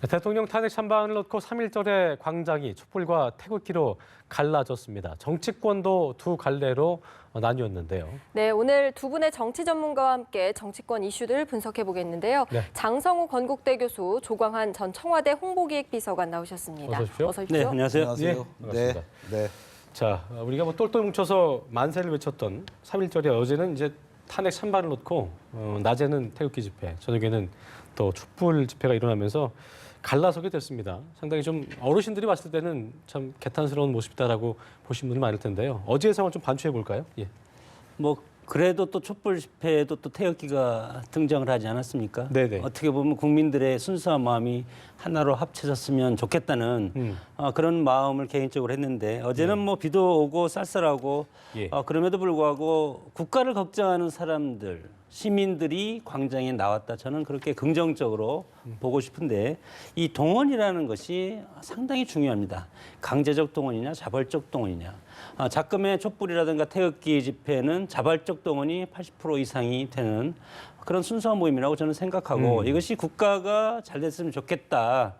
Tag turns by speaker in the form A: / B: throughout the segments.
A: 대통령 탄핵 찬반을 놓고 3.1절의 광장이 촛불과 태극기로 갈라졌습니다. 정치권도 두 갈래로 나뉘었는데요.
B: 네, 오늘 두 분의 정치 전문가와 함께 정치권 이슈들 분석해 보겠는데요.
A: 네.
B: 장성우 건국대 교수, 조광한 전 청와대 홍보기획비서관 나오셨습니다.
A: 어서 오십시오.
B: 어서 오십시오.
C: 네, 안녕하세요.
A: 예, 반갑습니다.
C: 네.
A: 자, 우리가 똘똘 뭉쳐서 만세를 외쳤던 3.1절의 어제는 이제 탄핵 찬반을 놓고 낮에는 태극기 집회, 저녁에는 또 촛불 집회가 일어나면서 갈라서게 됐습니다. 상당히 좀 어르신들이 봤을 때는 참 개탄스러운 모습이다라고 보신 분이 많을 텐데요. 어제의 상황을 좀 반추해 볼까요? 예.
C: 뭐 그래도 또 촛불 집회에도 또 태극기가 등장을 하지 않았습니까?
A: 네네.
C: 어떻게 보면 국민들의 순수한 마음이 하나로 합쳐졌으면 좋겠다는 그런 마음을 개인적으로 했는데 어제는 뭐 비도 오고 쌀쌀하고
A: 예.
C: 그럼에도 불구하고 국가를 걱정하는 사람들, 시민들이 광장에 나왔다. 저는 그렇게 긍정적으로 보고 싶은데 이 동원이라는 것이 상당히 중요합니다. 강제적 동원이냐 자발적 동원이냐. 작금의 촛불이라든가 태극기 집회는 자발적 동원이 80% 이상이 되는 그런 순수한 모임이라고 저는 생각하고 이것이 국가가 잘 됐으면 좋겠다.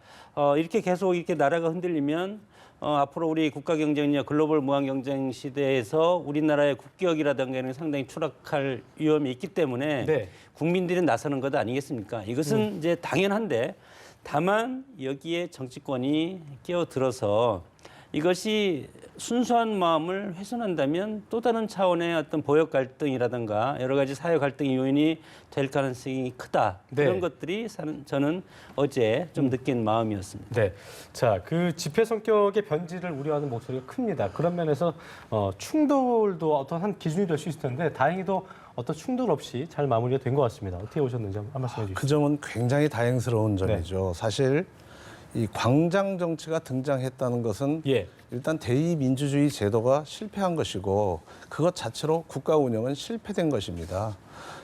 C: 이렇게 계속 이렇게 나라가 흔들리면 앞으로 우리 국가 경쟁력, 글로벌 무한 경쟁 시대에서 우리나라의 국격이라든가 이런 게 상당히 추락할 위험이 있기 때문에
A: 네.
C: 국민들이 나서는 것 아니겠습니까? 이것은 이제 당연한데 다만 여기에 정치권이 끼어들어서 이것이 순수한 마음을 훼손한다면 또 다른 차원의 어떤 보역 갈등이라든가 여러 가지 사회 갈등의 요인이 될 가능성이 크다.
A: 네.
C: 그런 것들이 저는 어제 좀 느낀 마음이었습니다.
A: 네. 자, 그 집회 성격의 변질을 우려하는 목소리가 큽니다. 그런 면에서 충돌도 어떤 한 기준이 될 수 있을 텐데 다행히도 어떤 충돌 없이 잘 마무리가 된 것 같습니다. 어떻게 보셨는지 한 말씀해 주시죠.
D: 그 점은 굉장히 다행스러운 점이죠. 사실 이 광장 정치가 등장했다는 것은
A: 예.
D: 일단 대의민주주의 제도가 실패한 것이고 그것 자체로 국가 운영은 실패된 것입니다.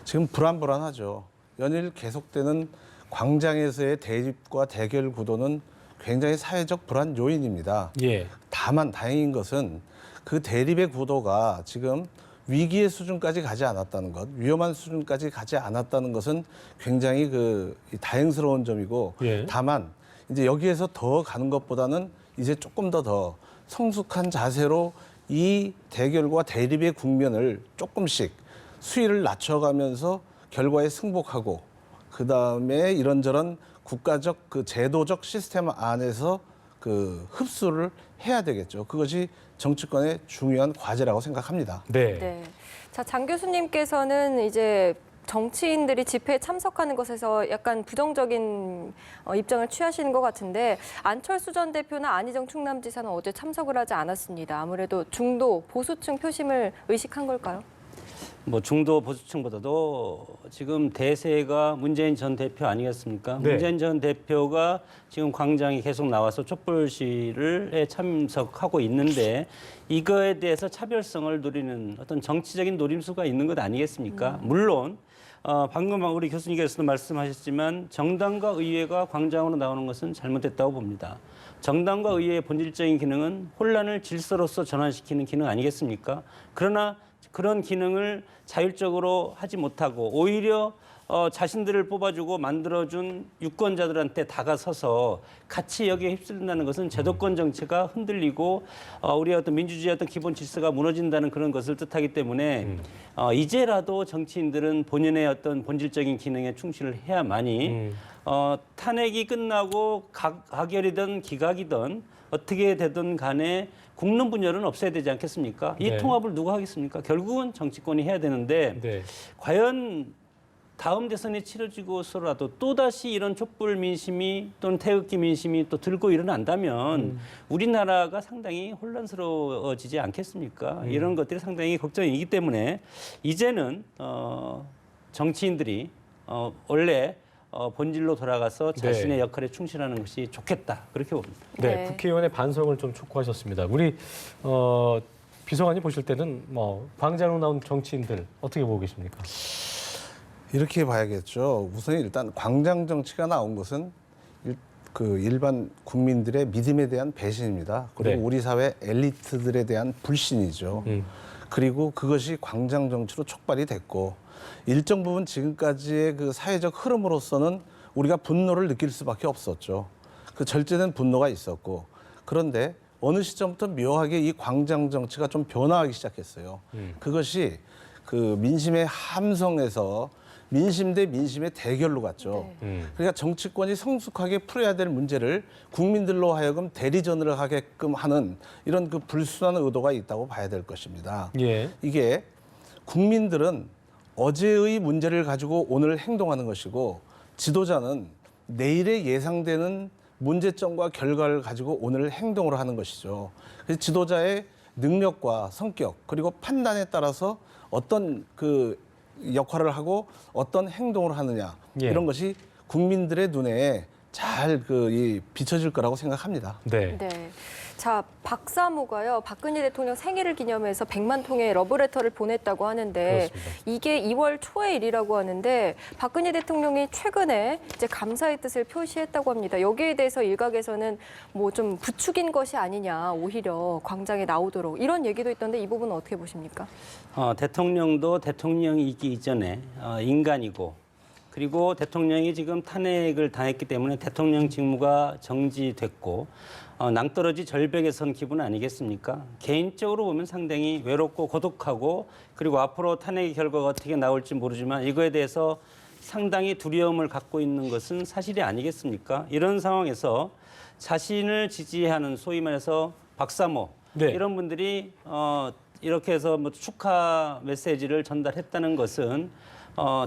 D: 지금 불안불안하죠. 연일 계속되는 광장에서의 대립과 대결 구도는 굉장히 사회적 불안 요인입니다.
A: 예.
D: 다만 다행인 것은 그 대립의 구도가 지금 위기의 수준까지 가지 않았다는 것, 위험한 수준까지 가지 않았다는 것은 굉장히 다행스러운 점이고
A: 예.
D: 다만 이제 여기에서 더 가는 것보다는 이제 조금 더 성숙한 자세로 이 대결과 대립의 국면을 조금씩 수위를 낮춰가면서 결과에 승복하고 그 다음에 이런저런 국가적 그 제도적 시스템 안에서 그 흡수를 해야 되겠죠. 그것이 정치권의 중요한 과제라고 생각합니다.
A: 네.
B: 네. 자, 장 교수님께서는 이제 정치인들이 집회에 참석하는 것에서 약간 부정적인 입장을 취하시는 것 같은데 안철수 전 대표나 안희정 충남지사는 어제 참석을 하지 않았습니다. 아무래도 중도 보수층 표심을 의식한 걸까요?
C: 뭐 중도 보수층보다도 지금 대세가 문재인 전 대표 아니겠습니까?
A: 네.
C: 문재인 전 대표가 지금 광장에 계속 나와서 촛불 시위에 참석하고 있는데 이거에 대해서 차별성을 노리는 어떤 정치적인 노림수가 있는 것 아니겠습니까? 물론 방금 우리 교수님께서도 말씀하셨지만 정당과 의회가 광장으로 나오는 것은 잘못됐다고 봅니다. 정당과 의회의 본질적인 기능은 혼란을 질서로서 전환시키는 기능 아니겠습니까? 그러나 그런 기능을 자율적으로 하지 못하고 오히려 자신들을 뽑아주고 만들어준 유권자들한테 다가서서 같이 여기에 휩쓸린다는 것은 제도권 정치가 흔들리고 우리의 어떤 민주주의의 어떤 기본 질서가 무너진다는 그런 것을 뜻하기 때문에 이제라도 정치인들은 본연의 어떤 본질적인 기능에 충실을 해야만이 탄핵이 끝나고 가결이든 기각이든 어떻게 되든 간에 국론 분열은 없어야 되지 않겠습니까? 이
A: 네.
C: 통합을 누가 하겠습니까? 결국은 정치권이 해야 되는데
A: 네.
C: 과연 다음 대선이 치러지고서라도 또다시 이런 촛불 민심이 또는 태극기 민심이 또 들고 일어난다면 우리나라가 상당히 혼란스러워지지 않겠습니까? 이런 것들이 상당히 걱정이기 때문에 이제는 정치인들이 원래 본질로 돌아가서 자신의 역할에 충실하는 것이 좋겠다. 그렇게 봅니다.
A: 네,
B: 네.
A: 국회의원의 반성을 좀 촉구하셨습니다. 우리 비서관님 보실 때는 광장으로 나온 정치인들 어떻게 보고 계십니까?
D: 이렇게 봐야겠죠. 우선 일단 광장 정치가 나온 것은 일반 국민들의 믿음에 대한 배신입니다. 그리고
A: 네.
D: 우리 사회 엘리트들에 대한 불신이죠. 그리고 그것이 광장 정치로 촉발이 됐고 일정 부분 지금까지의 그 사회적 흐름으로서는 우리가 분노를 느낄 수밖에 없었죠. 그 절제된 분노가 있었고 그런데 어느 시점부터 묘하게 이 광장 정치가 좀 변화하기 시작했어요. 그것이 그 민심의 함성에서 민심 대 민심의 대결로 갔죠. 그러니까 정치권이 성숙하게 풀어야 될 문제를 국민들로 하여금 대리전을 하게끔 하는 이런 그 불순한 의도가 있다고 봐야 될 것입니다.
A: 예.
D: 이게 국민들은 어제의 문제를 가지고 오늘 행동하는 것이고 지도자는 내일에 예상되는 문제점과 결과를 가지고 오늘 행동을 하는 것이죠. 그래서 지도자의 능력과 성격 그리고 판단에 따라서 어떤 그 역할을 하고 어떤 행동을 하느냐
A: 예.
D: 이런 것이 국민들의 눈에 잘 비춰질 거라고 생각합니다.
A: 네.
B: 네. 자, 박사모가요. 박근혜 대통령 생일을 기념해서 100만 통의 러브레터를 보냈다고 하는데
A: 그렇습니다.
B: 이게 2월 초의 일이라고 하는데 박근혜 대통령이 최근에 이제 감사의 뜻을 표시했다고 합니다. 여기에 대해서 일각에서는 뭐 좀 부추긴 것이 아니냐, 오히려 광장에 나오도록 이런 얘기도 있던데 이 부분은 어떻게 보십니까?
C: 대통령도 대통령이기 이전에 인간이고 그리고 대통령이 지금 탄핵을 당했기 때문에 대통령 직무가 정지됐고 낭떠러지 절벽에 선 기분 아니겠습니까? 개인적으로 보면 상당히 외롭고 고독하고 그리고 앞으로 탄핵의 결과가 어떻게 나올지 모르지만 이거에 대해서 상당히 두려움을 갖고 있는 것은 사실이 아니겠습니까? 이런 상황에서 자신을 지지하는 소위 말해서 박사모
A: 네.
C: 이런 분들이 이렇게 해서 뭐 축하 메시지를 전달했다는 것은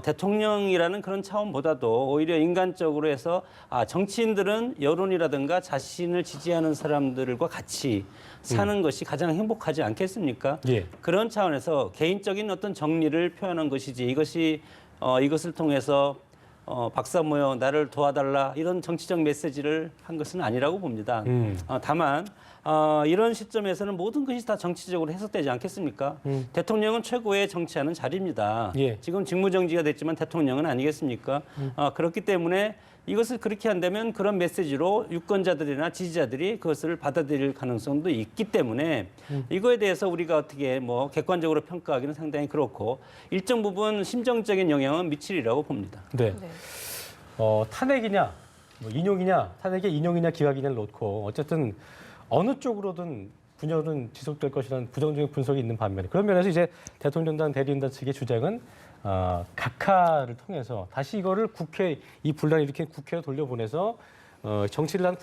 C: 대통령이라는 그런 차원보다도 오히려 인간적으로 해서 정치인들은 여론이라든가 자신을 지지하는 사람들과 같이 사는 것이 가장 행복하지 않겠습니까?
A: 예.
C: 그런 차원에서 개인적인 어떤 정리를 표현한 것이지 이것을 통해서 박사모여 나를 도와달라 이런 정치적 메시지를 한 것은 아니라고 봅니다. 다만 이런 시점에서는 모든 것이 다 정치적으로 해석되지 않겠습니까? 대통령은 최고의 정치하는 자리입니다.
A: 예.
C: 지금 직무정지가 됐지만 대통령은 아니겠습니까? 그렇기 때문에 이것을 그렇게 한다면 그런 메시지로 유권자들이나 지지자들이 그것을 받아들일 가능성도 있기 때문에 이거에 대해서 우리가 어떻게 뭐 객관적으로 평가하기는 상당히 그렇고 일정 부분 심정적인 영향은 미치리라고 봅니다.
A: 네.
B: 네.
A: 탄핵이냐, 뭐 인용이냐, 탄핵의 인용이냐, 기각이냐를 놓고 어쨌든 어느 쪽으로든 분열은 지속될 것이라는 부정적인 분석이 있는 반면에 그런 면에서 이제 대통령단 대리인단 측의 주장은 각하를 통해서 다시 이거를 이 분란을 일으킨 국회로 돌려보내서 정치를 한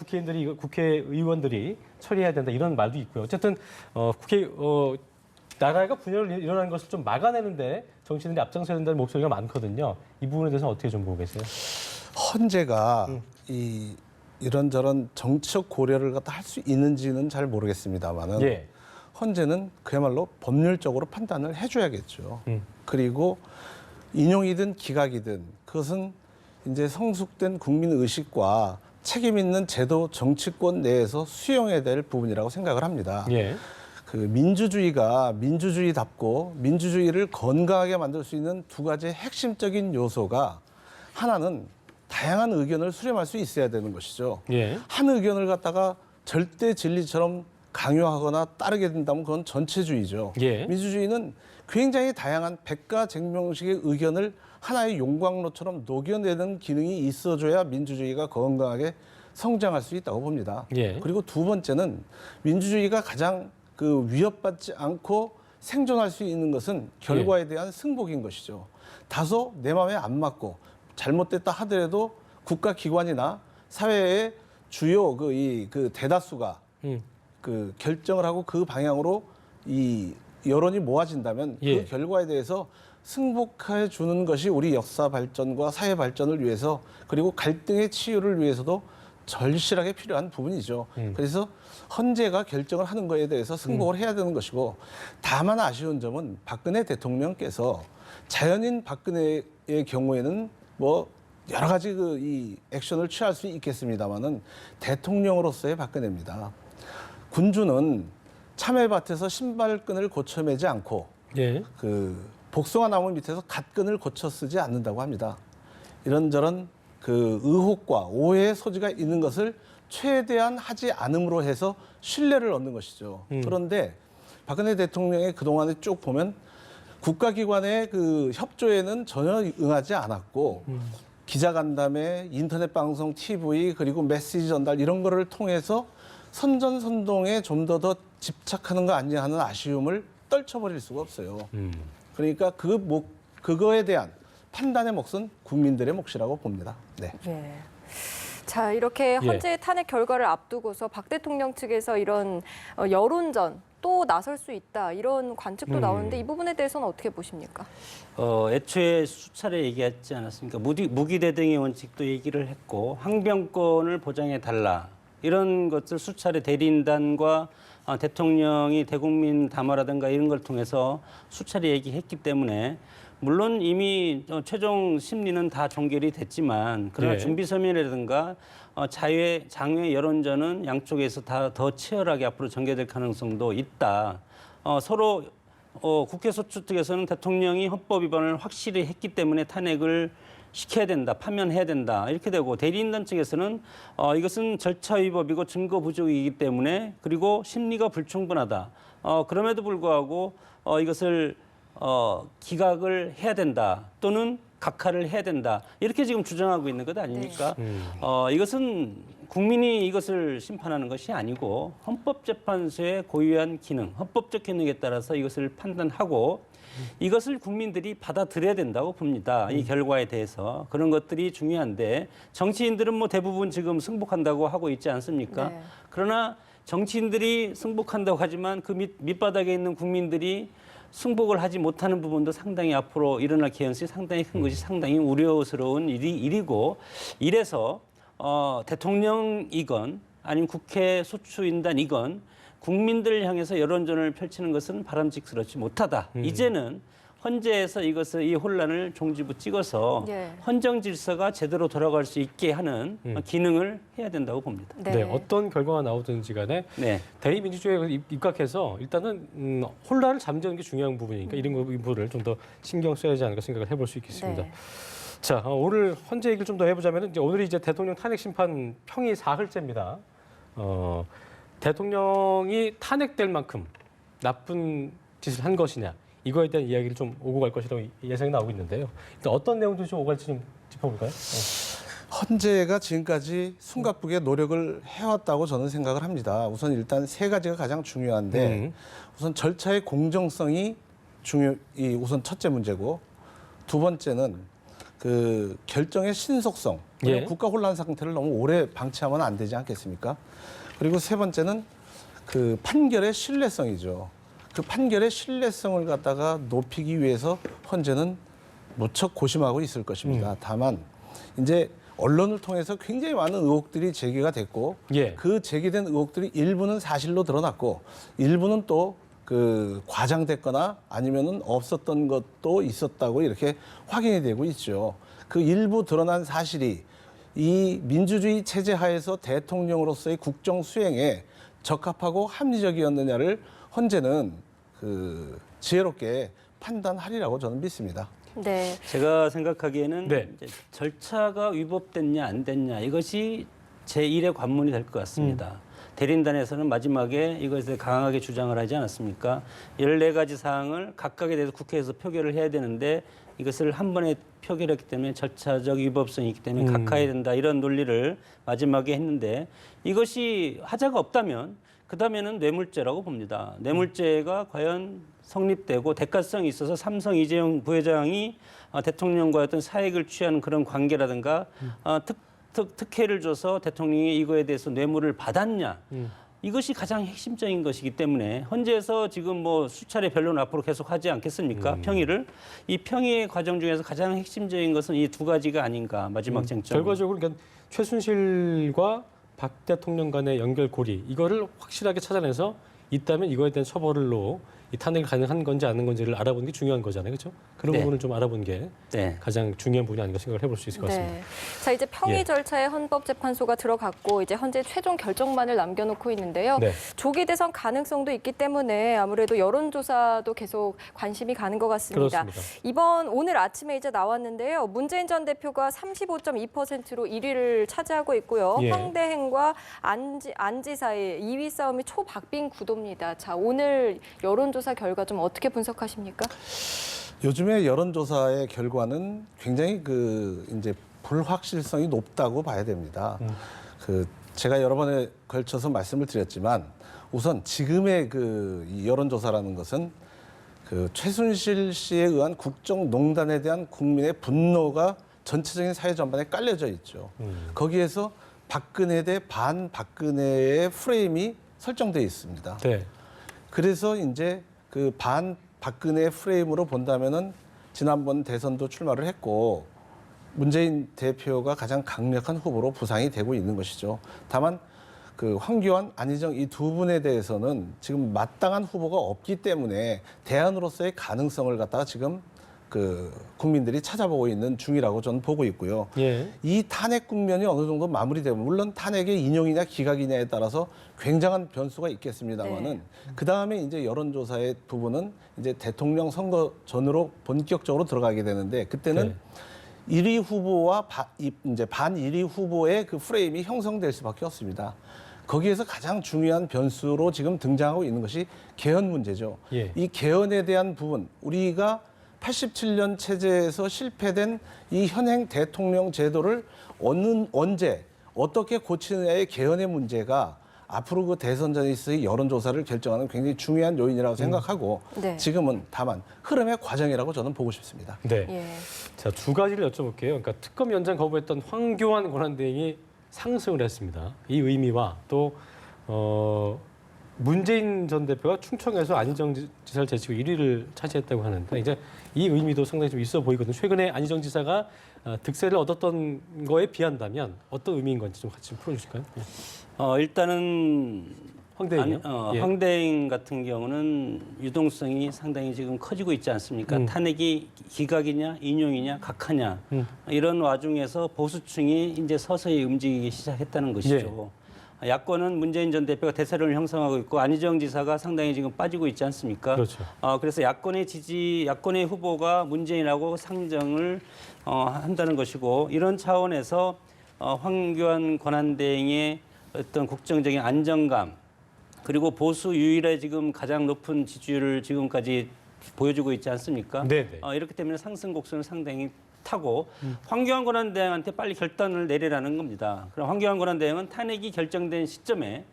A: 국회의원들이 처리해야 된다 이런 말도 있고요. 어쨌든 나라가 분열을 일어나는 것을 좀 막아내는데 정치인들이 앞장서야 된다는 목소리가 많거든요. 이 부분에 대해서 어떻게 좀 보고 계세요?
D: 헌재가 이런저런 정치적 고려를 갖다 할 수 있는지는 잘 모르겠습니다만은
A: 예.
D: 헌재는 그야말로 법률적으로 판단을 해줘야겠죠. 그리고 인용이든 기각이든 그것은 이제 성숙된 국민 의식과 책임 있는 제도 정치권 내에서 수용해야 될 부분이라고 생각을 합니다.
A: 예.
D: 그 민주주의가 민주주의답고 민주주의를 건강하게 만들 수 있는 두 가지의 핵심적인 요소가 하나는 다양한 의견을 수렴할 수 있어야 되는 것이죠.
A: 예.
D: 한 의견을 갖다가 절대 진리처럼 강요하거나 따르게 된다면 그건 전체주의죠.
A: 예.
D: 민주주의는 굉장히 다양한 백가쟁명식의 의견을 하나의 용광로처럼 녹여내는 기능이 있어줘야 민주주의가 건강하게 성장할 수 있다고 봅니다.
A: 예.
D: 그리고 두 번째는 민주주의가 가장 위협받지 않고 생존할 수 있는 것은 결과에 대한 승복인 것이죠. 다소 내 마음에 안 맞고 잘못됐다 하더라도 국가기관이나 사회의 주요 그 대다수가 그 결정을 하고 그 방향으로 이 여론이 모아진다면
A: 예.
D: 그 결과에 대해서 승복해 주는 것이 우리 역사 발전과 사회 발전을 위해서 그리고 갈등의 치유를 위해서도 절실하게 필요한 부분이죠. 그래서 헌재가 결정을 하는 것에 대해서 승복을 해야 되는 것이고 다만 아쉬운 점은 박근혜 대통령께서 자연인 박근혜의 경우에는 뭐 여러 가지 이 액션을 취할 수 있겠습니다만은 대통령으로서의 박근혜입니다. 군주는 참외밭에서 신발끈을 고쳐 매지 않고
A: 예.
D: 그 복숭아 나무 밑에서 갓끈을 고쳐 쓰지 않는다고 합니다. 이런저런 그 의혹과 오해의 소지가 있는 것을 최대한 하지 않음으로 해서 신뢰를 얻는 것이죠. 그런데 박근혜 대통령의 그동안에 쭉 보면 국가기관의 그 협조에는 전혀 응하지 않았고 기자간담회, 인터넷 방송, TV 그리고 메시지 전달 이런 거를 통해서 선전선동에 좀 더 집착하는 거 아니냐 하는 아쉬움을 떨쳐버릴 수가 없어요. 그러니까 그거에 대한 판단의 몫은 국민들의 몫이라고 봅니다. 네.
B: 네. 자, 이렇게
A: 예.
B: 헌재 탄핵 결과를 앞두고서 박 대통령 측에서 이런 여론전 또 나설 수 있다 이런 관측도 나오는데 이 부분에 대해서는 어떻게 보십니까?
C: 애초에 수차례 얘기했지 않았습니까? 무기대등의 원칙도 얘기를 했고 항변권을 보장해 달라 이런 것을 수차례 대리인단과 대통령이 대국민 담화라든가 이런 걸 통해서 수차례 얘기했기 때문에 물론 이미 최종 심리는 다 종결이 됐지만 그러나
A: 예.
C: 준비 서면이라든가 장외 여론전은 양쪽에서 다 더 치열하게 앞으로 전개될 가능성도 있다. 서로 국회 소추 측에서는 대통령이 헌법 위반을 확실히 했기 때문에 탄핵을 시켜야 된다, 파면해야 된다 이렇게 되고 대리인단 측에서는 이것은 절차 위법이고 증거 부족이기 때문에 그리고 심리가 불충분하다. 그럼에도 불구하고 이것을 기각을 해야 된다 또는 각하를 해야 된다 이렇게 지금 주장하고 있는 것 아닙니까? 이것은 국민이 이것을 심판하는 것이 아니고 헌법재판소의 고유한 기능, 헌법적 기능에 따라서 이것을 판단하고 이것을 국민들이 받아들여야 된다고 봅니다. 이 결과에 대해서 그런 것들이 중요한데 정치인들은 뭐 대부분 지금 승복한다고 하고 있지 않습니까?
B: 네.
C: 그러나 정치인들이 승복한다고 하지만 그 밑바닥에 있는 국민들이 승복을 하지 못하는 부분도 상당히 앞으로 일어날 개연성이 상당히 큰 것이 상당히 우려스러운 일이고 이래서 대통령이건 아니면 국회 소추인단이건 국민들을 향해서 여론전을 펼치는 것은 바람직스럽지 못하다. 이제는 헌재에서 이 혼란을 종지부 찍어서
B: 예.
C: 헌정 질서가 제대로 돌아갈 수 있게 하는 기능을 해야 된다고 봅니다.
A: 네. 어떤 결과가 나오든지 간에
C: 네.
A: 대의민주주의에 입각해서 일단은 혼란을 잠재우는 게 중요한 부분이니까 이런 부분을 좀 더 신경 써야 하지 않을까 생각을 해볼 수 있겠습니다.
B: 네.
A: 자, 오늘 헌재 얘기를 좀 더 해보자면 이제 오늘이 이제 대통령 탄핵 심판 평이 사흘째입니다. 대통령이 탄핵될 만큼 나쁜 짓을 한 것이냐 이거에 대한 이야기를 좀 오고 갈 것이라고 예상이 나오고 있는데요. 일단 어떤 내용들이 좀 오고 갈지 좀 짚어볼까요?
D: 헌재가 지금까지 숨가쁘게 노력을 해왔다고 저는 생각을 합니다. 우선 일단 세 가지가 가장 중요한데 우선 절차의 공정성이 우선 첫째 문제고 두 번째는 그 결정의 신속성.
A: 예.
D: 국가 혼란 상태를 너무 오래 방치하면 안 되지 않겠습니까? 그리고 세 번째는 그 판결의 신뢰성이죠. 그 판결의 신뢰성을 갖다가 높이기 위해서 헌재는 무척 고심하고 있을 것입니다. 다만 이제 언론을 통해서 굉장히 많은 의혹들이 제기가 됐고
A: 예.
D: 그 제기된 의혹들이 일부는 사실로 드러났고 일부는 또 그 과장됐거나 아니면은 없었던 것도 있었다고 이렇게 확인이 되고 있죠. 그 일부 드러난 사실이 이 민주주의 체제 하에서 대통령으로서의 국정 수행에 적합하고 합리적이었느냐를 헌재는 그 지혜롭게 판단하리라고 저는 믿습니다.
B: 네.
C: 제가 생각하기에는
A: 네.
C: 이제 절차가 위법됐냐 안 됐냐 이것이 제1의 관문이 될 것 같습니다. 대리인단에서는 마지막에 이것에 강하게 주장을 하지 않았습니까? 14가지 사항을 각각에 대해서 국회에서 표결을 해야 되는데 이것을 한 번에 표결했기 때문에 절차적 위법성이 있기 때문에 각하해야 된다 이런 논리를 마지막에 했는데 이것이 하자가 없다면 그다음에는 뇌물죄라고 봅니다. 뇌물죄가 과연 성립되고 대가성이 있어서 삼성 이재용 부회장이 대통령과 어떤 사익을 취하는 그런 관계라든가 특혜를 줘서 대통령이 이거에 대해서 뇌물을 받았냐. 이것이 가장 핵심적인 것이기 때문에 헌재에서 지금 뭐 수차례 변론 앞으로 계속 하지 않겠습니까? 평의를. 이 평의의 과정 중에서 가장 핵심적인 것은 이 두 가지가 아닌가 마지막 쟁점.
A: 결과적으로 그러니까 최순실과 박 대통령 간의 연결고리 이거를 확실하게 찾아내서 있다면 이거에 대한 처벌로 이 탄핵이 가능한 건지 아닌 건지를 알아보는 게 중요한 거잖아요, 그렇죠? 그런
C: 네.
A: 부분을 좀 알아보는 게
C: 네.
A: 가장 중요한 부분이 아닌가 생각을 해볼 수 있을 것 같습니다.
B: 네. 자, 이제 평의
A: 예.
B: 절차에 헌법재판소가 들어갔고 이제 현재 최종 결정만을 남겨놓고 있는데요.
A: 네.
B: 조기 대선 가능성도 있기 때문에 아무래도 여론조사도 계속 관심이 가는 것 같습니다.
A: 그렇습니다.
B: 오늘 아침에 이제 나왔는데요. 문재인 전 대표가 35.2%로 1위를 차지하고 있고요.
A: 예.
B: 황대행과 안지사의 2위 싸움이 초박빙 구도입니다. 자, 오늘 여론조사 결과 좀 어떻게 분석하십니까?
D: 요즘에 여론조사의 결과는 굉장히 그 이제 불확실성이 높다고 봐야 됩니다. 그 제가 여러 번에 걸쳐서 말씀을 드렸지만 우선 지금의 이 여론조사라는 것은 그 최순실 씨에 의한 국정농단에 대한 국민의 분노가 전체적인 사회 전반에 깔려져 있죠. 거기에서 박근혜 대 반박근혜의 프레임이 설정되어 있습니다.
A: 네.
D: 그래서 이제 그 반박근혜 프레임으로 본다면은 지난번 대선도 출마를 했고 문재인 대표가 가장 강력한 후보로 부상이 되고 있는 것이죠. 다만 그 황교안, 안희정 이 두 분에 대해서는 지금 마땅한 후보가 없기 때문에 대안으로서의 가능성을 갖다가 지금 그 국민들이 찾아보고 있는 중이라고 저는 보고 있고요.
A: 예.
D: 이 탄핵 국면이 어느 정도 마무리되면 물론 탄핵의 인용이냐 기각이냐에 따라서 굉장한 변수가 있겠습니다만은
B: 네.
D: 그 다음에 이제 여론조사의 부분은 이제 대통령 선거 전으로 본격적으로 들어가게 되는데 그때는
A: 네.
D: 1위 후보와 이제 반 1위 후보의 그 프레임이 형성될 수밖에 없습니다. 거기에서 가장 중요한 변수로 지금 등장하고 있는 것이 개헌 문제죠.
A: 예.
D: 이 개헌에 대한 부분 우리가 87년 체제에서 실패된 이 현행 대통령 제도를 언제 어떻게 고치느냐의 개헌의 문제가 앞으로 그 대선 전에서의 여론조사를 결정하는 굉장히 중요한 요인이라고 생각하고
B: 네.
D: 지금은 다만 흐름의 과정이라고 저는 보고 싶습니다.
A: 네.
B: 예.
A: 자, 두 가지를 여쭤볼게요. 그러니까 특검 연장 거부했던 황교안 권한대행이 상승을 했습니다. 이 의미와 또 문재인 전 대표가 충청에서 안희정 지사를 제치고 1위를 차지했다고 하는데 이제 이 의미도 상당히 좀 있어 보이거든요. 최근에 안희정 지사가 득세를 얻었던 거에 비한다면 어떤 의미인 건지 좀 같이 풀어주실까요? 예.
C: 일단은
A: 황대행이요? 예.
C: 황대행 같은 경우는 유동성이 상당히 지금 커지고 있지 않습니까? 탄핵이 기각이냐, 인용이냐, 각하냐 이런 와중에서 보수층이 이제 서서히 움직이기 시작했다는 것이죠. 야권은 문재인 전 대표가 대세론을 형성하고 있고 안희정 지사가 상당히 지금 빠지고 있지 않습니까?
A: 그렇죠.
C: 그래서 야권의 후보가 문재인하고 상정을 한다는 것이고 이런 차원에서 황교안 권한대행의 어떤 국정적인 안정감 그리고 보수 유일의 지금 가장 높은 지지율을 지금까지 보여주고 있지 않습니까?
A: 네네.
C: 이렇기 때문에 상승 곡선을 상당히 타고 황교안 권한대행한테 빨리 결단을 내리라는 겁니다. 그럼 황교안 권한대행은 탄핵이 결정된 시점에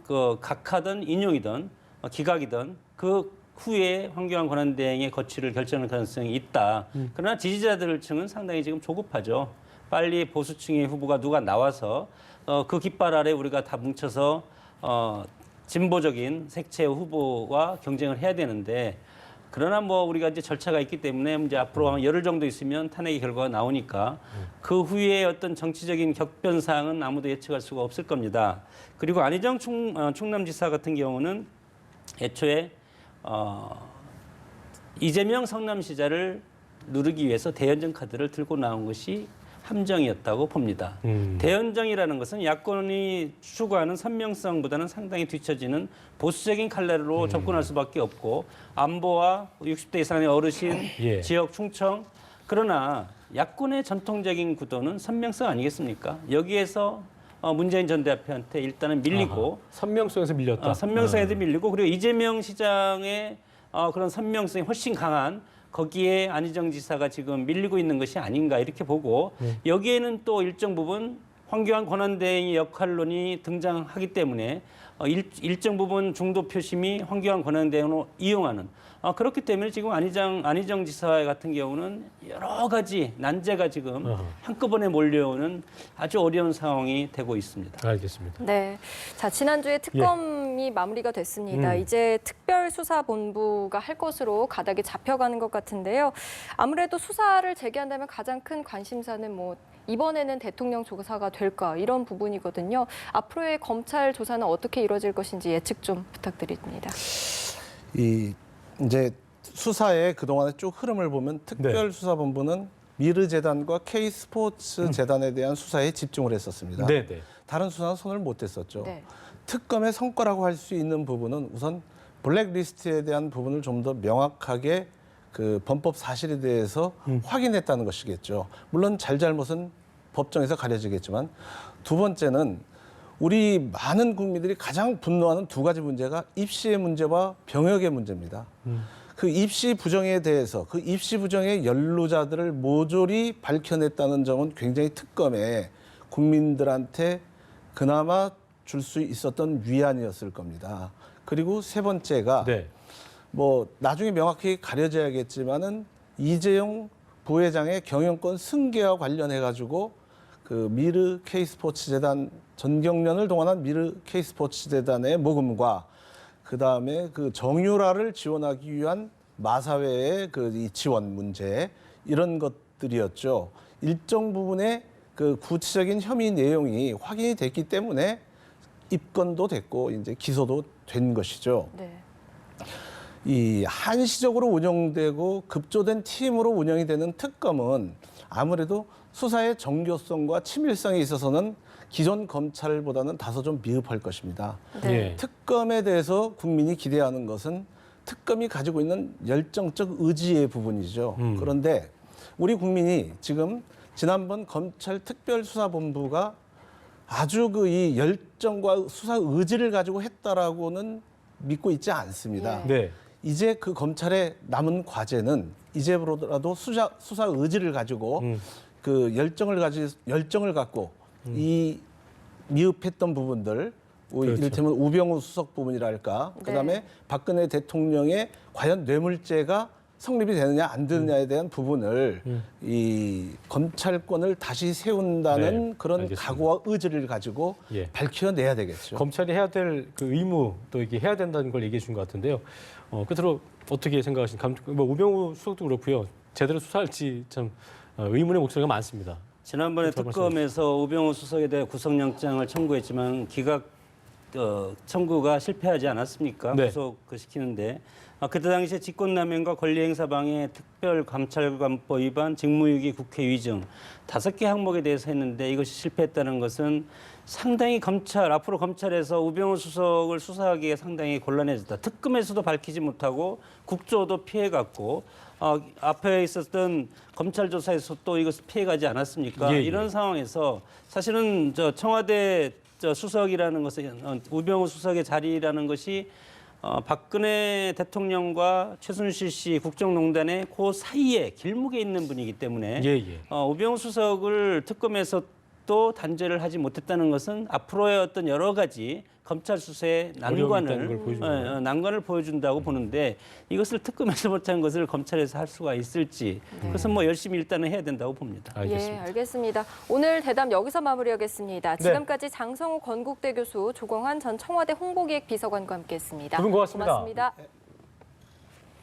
C: 그 각하든 인용이든 기각이든 그 후에 황교안 권한대행의 거취를 결정할 가능성이 있다. 그러나 지지자들층은 상당히 지금 조급하죠. 빨리 보수층의 후보가 누가 나와서 그 깃발 아래 우리가 다 뭉쳐서 진보적인 색채 후보와 경쟁을 해야 되는데 그러나 뭐 우리가 이제 절차가 있기 때문에 이제 앞으로 한 열흘 정도 있으면 탄핵의 결과가 나오니까 그 후에 어떤 정치적인 격변 사항은 아무도 예측할 수가 없을 겁니다. 그리고 안희정 충남지사 같은 경우는 애초에 이재명 성남시장을 누르기 위해서 대연정 카드를 들고 나온 것이 함정이었다고 봅니다. 대연정이라는 것은 야권이 추구하는 선명성보다는 상당히 뒤처지는 보수적인 칼날로 접근할 수밖에 없고 안보와 60대 이상의 어르신,
A: 예.
C: 지역 충청 그러나 야권의 전통적인 구도는 선명성 아니겠습니까? 여기에서 문재인 전 대표한테 일단은 밀리고
A: 선명성에서 밀렸다.
C: 선명성에도 밀리고 그리고 이재명 시장의 그런 선명성이 훨씬 강한 거기에 안희정 지사가 지금 밀리고 있는 것이 아닌가 이렇게 보고 여기에는 또 일정 부분 황교안 권한대행의 역할론이 등장하기 때문에 일정 부분 중도 표심이 황교안 권한대행으로 이용하는 그렇기 때문에 지금 안희정 지사 같은 경우는 여러 가지 난제가 지금 한꺼번에 몰려오는 아주 어려운 상황이 되고 있습니다.
A: 알겠습니다.
B: 네. 자, 지난주에 특검이 마무리가 됐습니다. 이제 특별수사본부가 할 것으로 가닥이 잡혀가는 것 같은데요. 아무래도 수사를 재개한다면 가장 큰 관심사는 뭐 이번에는 대통령 조사가 될까 이런 부분이거든요. 앞으로의 검찰 조사는 어떻게 이루어질 것인지 예측 좀 부탁드립니다.
D: 이제 수사의 그동안의 쭉 흐름을 보면 특별수사본부는 미르재단과 K스포츠재단에 대한 수사에 집중을 했었습니다.
A: 네네.
D: 다른 수사는 손을 못 댔었죠.
B: 네.
D: 특검의 성과라고 할 수 있는 부분은 우선 블랙리스트에 대한 부분을 좀 더 명확하게 그 범법 사실에 대해서 확인했다는 것이겠죠. 물론 잘잘못은 법정에서 가려지겠지만 두 번째는 우리 많은 국민들이 가장 분노하는 두 가지 문제가 입시의 문제와 병역의 문제입니다. 그 입시 부정에 대해서 그 입시 부정의 연루자들을 모조리 밝혀냈다는 점은 굉장히 특검에 국민들한테 그나마 줄 수 있었던 위안이었을 겁니다. 그리고 세 번째가
A: 네.
D: 뭐 나중에 명확히 가려져야겠지만은 이재용 부회장의 경영권 승계와 관련해 가지고 그 미르 K스포츠재단 전경련을 동원한 미르 K스포츠재단의 모금과 그 다음에 그 정유라를 지원하기 위한 마사회의 그 이 지원 문제 이런 것들이었죠. 일정 부분의 그 구체적인 혐의 내용이 확인이 됐기 때문에 입건도 됐고 이제 기소도 된 것이죠.
B: 네.
D: 이 한시적으로 운영되고 급조된 팀으로 운영이 되는 특검은 아무래도 수사의 정교성과 친밀성에 있어서는 기존 검찰보다는 다소 좀 미흡할 것입니다.
B: 네.
A: 예.
D: 특검에 대해서 국민이 기대하는 것은 특검이 가지고 있는 열정적 의지의 부분이죠. 그런데 우리 국민이 지금 지난번 검찰특별수사본부가 아주 그 이 열정과 수사 의지를 가지고 했다라고는 믿고 있지 않습니다.
B: 예.
A: 네.
D: 이제 그 검찰의 남은 과제는 이제부터라도 수사 의지를 가지고 그 열정을 갖고 이 미흡했던 부분들
A: 그렇죠.
D: 이를테면 우병우 수석 부분이랄까
B: 네.
D: 그다음에 박근혜 대통령의 과연 뇌물죄가 성립이 되느냐 안 되느냐에 대한 부분을 이 검찰권을 다시 세운다는
A: 네,
D: 그런
A: 알겠습니다.
D: 각오와 의지를 가지고
A: 예.
D: 밝혀내야 되겠죠.
A: 검찰이 해야 될 그 의무 또 이게 해야 된다는 걸 얘기해 준 것 같은데요. 끝으로 어떻게 생각하십니까? 뭐 우병우 수석도 그렇고요. 제대로 수사할지 참 의문의 목소리가 많습니다.
C: 지난번에
A: 어떤
C: 특검에서 우병우 수석에 대해 구속영장을 청구했지만 기각 청구가 실패하지 않았습니까?
A: 네.
C: 구속 시키는데 그때 당시에 직권남용과 권리행사방해 특별감찰관법 위반, 직무유기, 국회 위증 5개 항목에 대해서 했는데 이것이 실패했다는 것은 상당히 앞으로 검찰에서 우병우 수석을 수사하기에 상당히 곤란해졌다. 특검에서도 밝히지 못하고 국조도 피해갔고 앞에 있었던 검찰 조사에서 또 이것을 피해가지 않았습니까?
A: 예, 예.
C: 이런 상황에서 사실은 청와대 수석이라는 것은 우병우 수석의 자리라는 것이 박근혜 대통령과 최순실 씨 국정농단의 그 사이에 길목에 있는 분이기 때문에
A: 예, 예.
C: 우병우 수석을 특검에서 또 단죄를 하지 못했다는 것은 앞으로의 어떤 여러 가지 검찰 수사의
A: 어려움이 있다는 걸 보여주는 거예요.
C: 난관을 보여준다고 보는데 이것을 특검에서 못한 것을 검찰에서 할 수가 있을지 그것은 뭐 열심히 일단은 해야 된다고 봅니다.
A: 알겠습니다.
B: 예, 알겠습니다. 오늘 대담 여기서 마무리하겠습니다.
A: 네.
B: 지금까지 장성우 건국대 교수, 조광환 전 청와대 홍보기획 비서관과 함께했습니다.
A: 두 분 고맙습니다.
B: 고맙습니다.